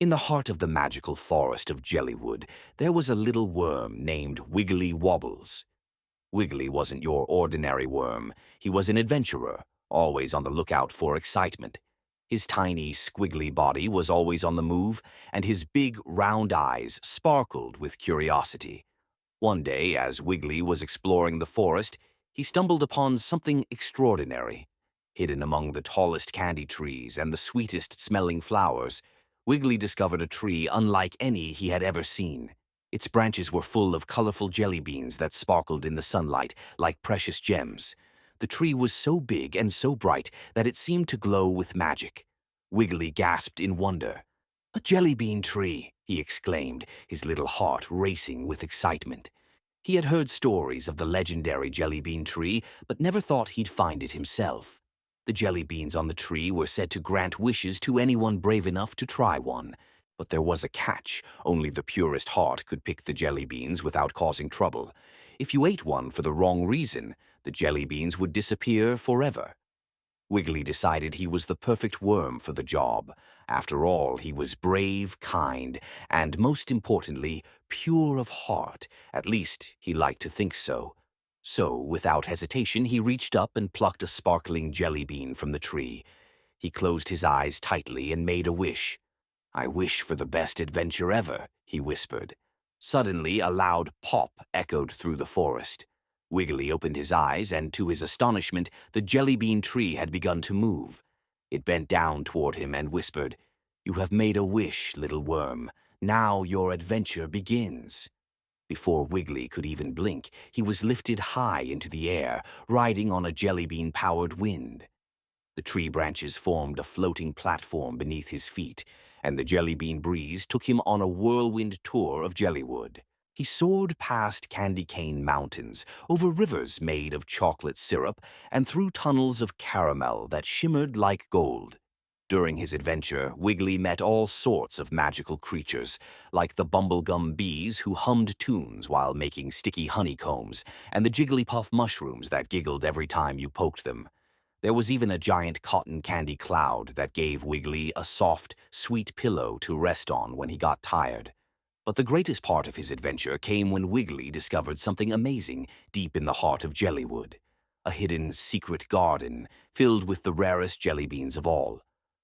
In the heart of the magical forest of Jellywood, there was a little worm named Wiggly Wobbles. Wiggly wasn't your ordinary worm. He was an adventurer, always on the lookout for excitement. His tiny, squiggly body was always on the move, and his big, round eyes sparkled with curiosity. One day, as Wiggly was exploring the forest, he stumbled upon something extraordinary. Hidden among the tallest candy trees and the sweetest-smelling flowers, Wiggly discovered a tree unlike any he had ever seen. Its branches were full of colorful jelly beans that sparkled in the sunlight like precious gems. The tree was so big and so bright that it seemed to glow with magic. Wiggly gasped in wonder. "A jellybean tree!" he exclaimed, his little heart racing with excitement. He had heard stories of the legendary Jellybean Tree, but never thought he'd find it himself. The jelly beans on the tree were said to grant wishes to anyone brave enough to try one. But there was a catch. Only the purest heart could pick the jelly beans without causing trouble. If you ate one for the wrong reason, the jelly beans would disappear forever. Wiggly decided he was the perfect worm for the job. After all, he was brave, kind, and most importantly, pure of heart. At least, he liked to think so. So, without hesitation, he reached up and plucked a sparkling jelly bean from the tree. He closed his eyes tightly and made a wish. "I wish for the best adventure ever," he whispered. Suddenly, a loud pop echoed through the forest. Wiggly opened his eyes, and to his astonishment, the Jellybean Tree had begun to move. It bent down toward him and whispered, "You have made a wish, little worm. Now your adventure begins." Before Wiggly could even blink, he was lifted high into the air, riding on a jellybean-powered wind. The tree branches formed a floating platform beneath his feet, and the jellybean breeze took him on a whirlwind tour of Jellywood. He soared past candy cane mountains, over rivers made of chocolate syrup, and through tunnels of caramel that shimmered like gold. During his adventure, Wiggly met all sorts of magical creatures, like the bubblegum bees who hummed tunes while making sticky honeycombs, and the jigglypuff mushrooms that giggled every time you poked them. There was even a giant cotton candy cloud that gave Wiggly a soft, sweet pillow to rest on when he got tired. But the greatest part of his adventure came when Wiggly discovered something amazing deep in the heart of Jellywood. A hidden, secret garden filled with the rarest jelly beans of all.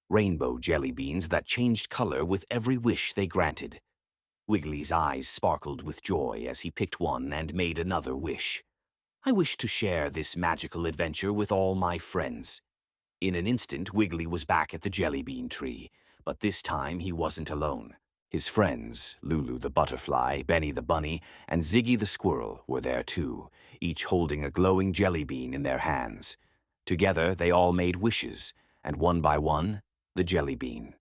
Rainbow jelly beans that changed color with every wish they granted. Wiggly's eyes sparkled with joy as he picked one and made another wish. "I wish to share this magical adventure with all my friends." In an instant, Wiggly was back at the Jellybean Tree, but this time he wasn't alone. His friends, Lulu the butterfly, Benny the bunny, and Ziggy the squirrel, were there too, each holding a glowing jelly bean in their hands. Together, they all made wishes, and one by one, the jelly bean